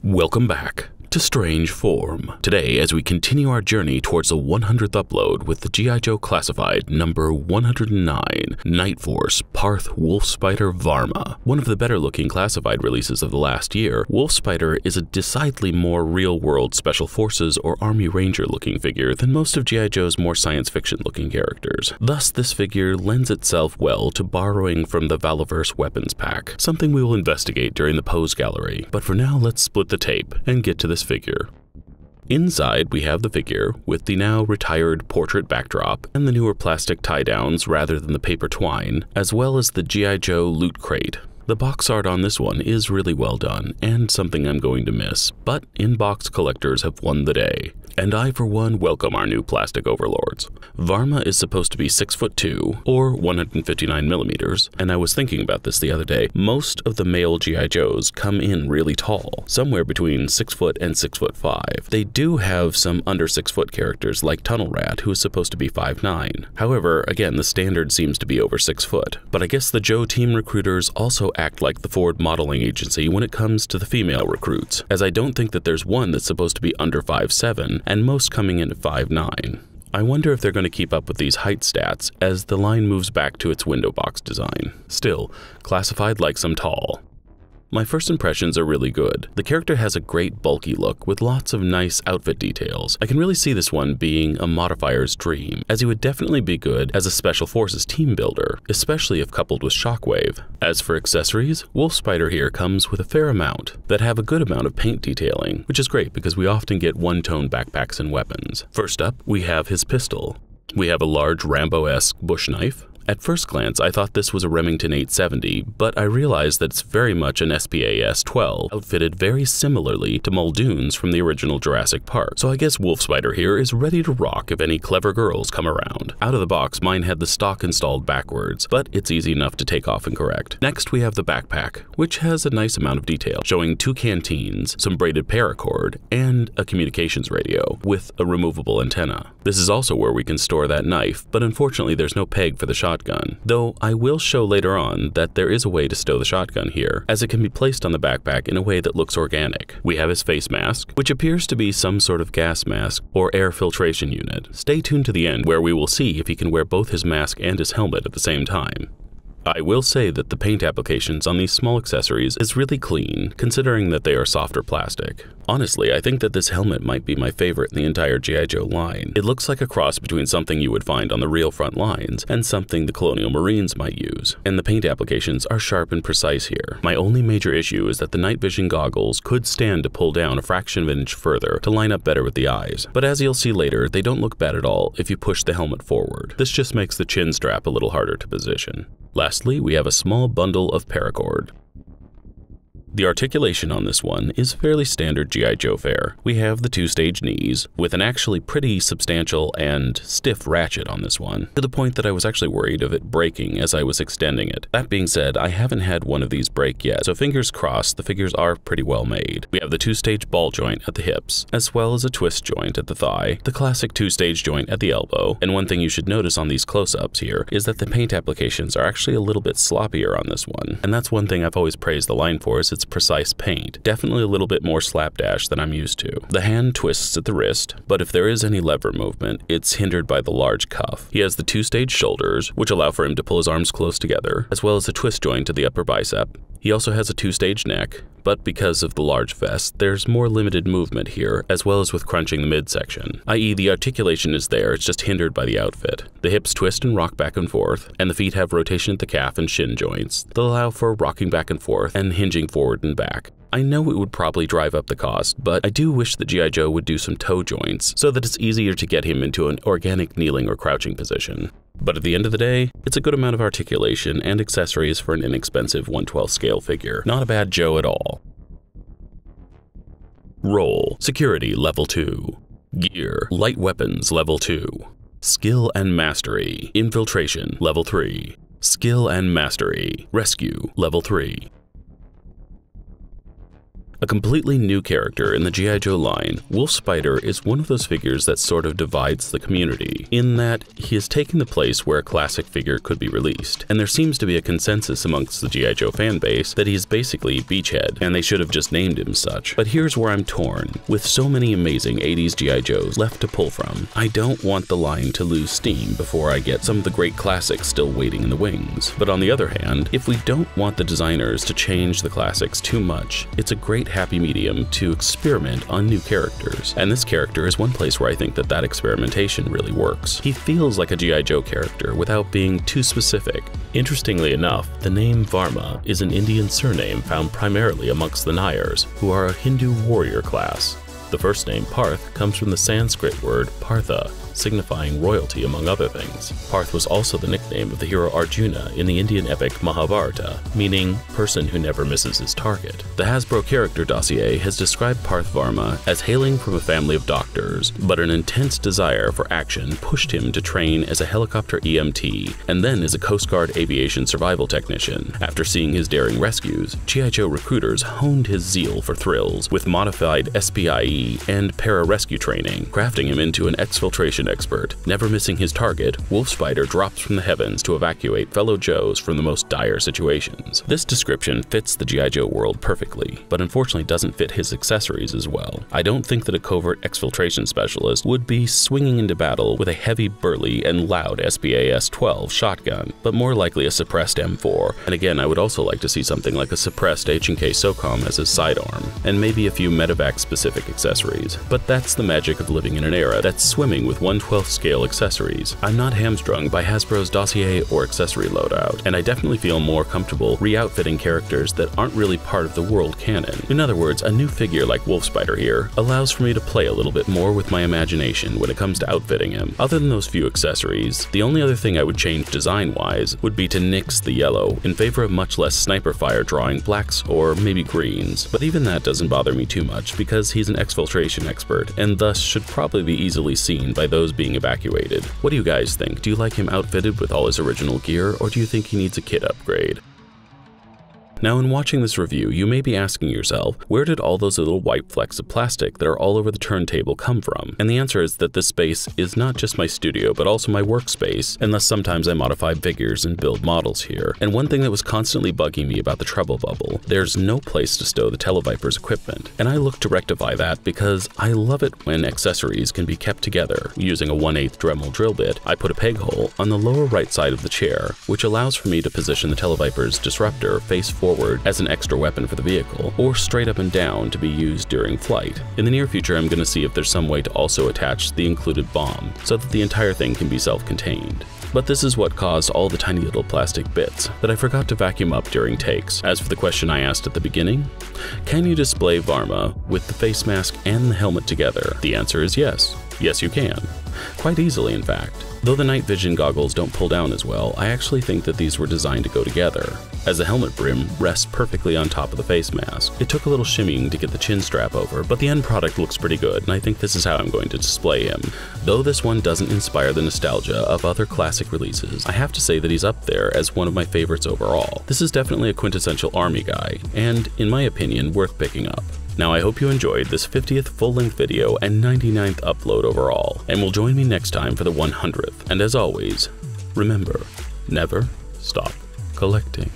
Welcome back to Strange Form. Today, as we continue our journey towards the 100th upload with the G.I. Joe Classified number 109, Night Force Parth Wolf Spider Varma. One of the better looking classified releases of the last year, Wolf Spider is a decidedly more real-world Special Forces or Army Ranger looking figure than most of G.I. Joe's more science fiction looking characters. Thus, this figure lends itself well to borrowing from the Valiverse weapons pack, something we will investigate during the pose gallery. But for now, let's split the tape and get to this figure. Inside, we have the figure with the now retired portrait backdrop and the newer plastic tie-downs rather than the paper twine, as well as the G.I. Joe loot crate. The box art on this one is really well done and something I'm going to miss, but in-box collectors have won the day. And I, for one, welcome our new plastic overlords. Varma is supposed to be 6'2", or 159 millimeters, and I was thinking about this the other day. Most of the male G.I. Joes come in really tall, somewhere between 6 foot and 6'5". They do have some under 6 foot characters like Tunnel Rat, who is supposed to be 5'9". However, again, the standard seems to be over 6 foot. But I guess the Joe team recruiters also act like the Ford modeling agency when it comes to the female recruits, as I don't think that there's one that's supposed to be under 5'7", and most coming in at 5'9". I wonder if they're going to keep up with these height stats as the line moves back to its window box design. Still, classified like some tall. My first impressions are really good. The character has a great bulky look with lots of nice outfit details. I can really see this one being a modifier's dream, as he would definitely be good as a Special Forces team builder, especially if coupled with Shockwave. As for accessories, Wolf Spider here comes with a fair amount that have a good amount of paint detailing, which is great because we often get one-tone backpacks and weapons. First up, we have his pistol. We have a large Rambo-esque bush knife. At first glance, I thought this was a Remington 870, but I realized that it's very much an SPAS-12, outfitted very similarly to Muldoon's from the original Jurassic Park. So I guess Wolf Spider here is ready to rock if any clever girls come around. Out of the box, mine had the stock installed backwards, but it's easy enough to take off and correct. Next, we have the backpack, which has a nice amount of detail, showing 2 canteens, some braided paracord, and a communications radio with a removable antenna. This is also where we can store that knife, but unfortunately there's no peg for the shotgun, though I will show later on that there is a way to stow the shotgun here, as it can be placed on the backpack in a way that looks organic. We have his face mask, which appears to be some sort of gas mask or air filtration unit. Stay tuned to the end where we will see if he can wear both his mask and his helmet at the same time. I will say that the paint applications on these small accessories is really clean, considering that they are softer plastic. Honestly, I think that this helmet might be my favorite in the entire G.I. Joe line. It looks like a cross between something you would find on the real front lines and something the Colonial Marines might use, and the paint applications are sharp and precise here. My only major issue is that the night vision goggles could stand to pull down a fraction of an inch further to line up better with the eyes, but as you'll see later, they don't look bad at all if you push the helmet forward. This just makes the chin strap a little harder to position. Lastly, we have a small bundle of paracord. The articulation on this one is fairly standard G.I. Joe fare. We have the 2-stage knees, with an actually pretty substantial and stiff ratchet on this one, to the point that I was actually worried of it breaking as I was extending it. That being said, I haven't had one of these break yet, so fingers crossed the figures are pretty well made. We have the 2-stage ball joint at the hips, as well as a twist joint at the thigh, the classic 2-stage joint at the elbow, and one thing you should notice on these close-ups here is that the paint applications are actually a little bit sloppier on this one, and that's one thing I've always praised the line for, is its precise paint. Definitely a little bit more slapdash than I'm used to. The hand twists at the wrist, but if there is any lever movement, it's hindered by the large cuff. He has the 2-stage shoulders, which allow for him to pull his arms close together, as well as a twist joint to the upper bicep. He also has a 2-stage neck, but because of the large vest, there's more limited movement here, as well as with crunching the midsection, i.e. the articulation is there, it's just hindered by the outfit. The hips twist and rock back and forth, and the feet have rotation at the calf and shin joints that allow for rocking back and forth and hinging forward and back. I know it would probably drive up the cost, but I do wish that G.I. Joe would do some toe joints so that it's easier to get him into an organic kneeling or crouching position. But at the end of the day, it's a good amount of articulation and accessories for an inexpensive 1/12 scale figure. Not a bad Joe at all. Role: Security Level 2. Gear: Light Weapons Level 2. Skill and Mastery: Infiltration Level 3. Skill and Mastery: Rescue Level 3. A completely new character in the G.I. Joe line, Wolf Spider is one of those figures that sort of divides the community, in that he has taken the place where a classic figure could be released, and there seems to be a consensus amongst the G.I. Joe fanbase that he is basically Beachhead, and they should have just named him such. But here's where I'm torn. With so many amazing 80s G.I. Joes left to pull from, I don't want the line to lose steam before I get some of the great classics still waiting in the wings. But on the other hand, if we don't want the designers to change the classics too much, it's a great happy medium to experiment on new characters. And this character is one place where I think that experimentation really works. He feels like a G.I. Joe character without being too specific. Interestingly enough, the name Varma is an Indian surname found primarily amongst the Nayars, who are a Hindu warrior class. The first name, Parth, comes from the Sanskrit word Partha, signifying royalty among other things. Parth was also the nickname of the hero Arjuna in the Indian epic Mahabharata, meaning person who never misses his target. The Hasbro character dossier has described Parth Varma as hailing from a family of doctors, but an intense desire for action pushed him to train as a helicopter EMT and then as a Coast Guard aviation survival technician. After seeing his daring rescues, G.I. Joe recruiters honed his zeal for thrills with modified SPIE and para-rescue training, crafting him into an exfiltration expert. Never missing his target, Wolf Spider drops from the heavens to evacuate fellow Joes from the most dire situations. This description fits the G.I. Joe world perfectly, but unfortunately doesn't fit his accessories as well. I don't think that a covert exfiltration specialist would be swinging into battle with a heavy, burly, and loud SPAS-12 shotgun, but more likely a suppressed M4. And again, I would also like to see something like a suppressed H&K SOCOM as his sidearm, and maybe a few medevac-specific accessories. But that's the magic of living in an era that's swimming with 1/12 scale accessories. I'm not hamstrung by Hasbro's dossier or accessory loadout, and I definitely feel more comfortable re-outfitting characters that aren't really part of the world canon. In other words, a new figure like Wolf Spider here allows for me to play a little bit more with my imagination when it comes to outfitting him. Other than those few accessories, the only other thing I would change design-wise would be to nix the yellow in favor of much less sniper fire drawing blacks or maybe greens, but even that doesn't bother me too much because he's an exfiltration expert and thus should probably be easily seen by those being evacuated. What do you guys think? Do you like him outfitted with all his original gear, or do you think he needs a kit upgrade? Now, in watching this review, you may be asking yourself, where did all those little white flecks of plastic that are all over the turntable come from? And the answer is that this space is not just my studio, but also my workspace, and thus sometimes I modify figures and build models here. And one thing that was constantly bugging me about the treble bubble, there's no place to stow the Televiper's equipment. And I look to rectify that because I love it when accessories can be kept together. Using a 1/8 Dremel drill bit, I put a peg hole on the lower right side of the chair, which allows for me to position the Televiper's disruptor face forward as an extra weapon for the vehicle, or straight up and down to be used during flight. In the near future, I'm going to see if there's some way to also attach the included bomb, so that the entire thing can be self-contained. But this is what caused all the tiny little plastic bits that I forgot to vacuum up during takes. As for the question I asked at the beginning, can you display Varma with the face mask and the helmet together? The answer is yes. Yes, you can. Quite easily, in fact. Though the night vision goggles don't pull down as well, I actually think that these were designed to go together, as the helmet brim rests perfectly on top of the face mask. It took a little shimmying to get the chin strap over, but the end product looks pretty good, and I think this is how I'm going to display him. Though this one doesn't inspire the nostalgia of other classic releases, I have to say that he's up there as one of my favorites overall. This is definitely a quintessential Army guy, and, in my opinion, worth picking up. Now, I hope you enjoyed this 50th full-length video and 99th upload overall, and will join me next time for the 100th. And as always, remember, never stop collecting.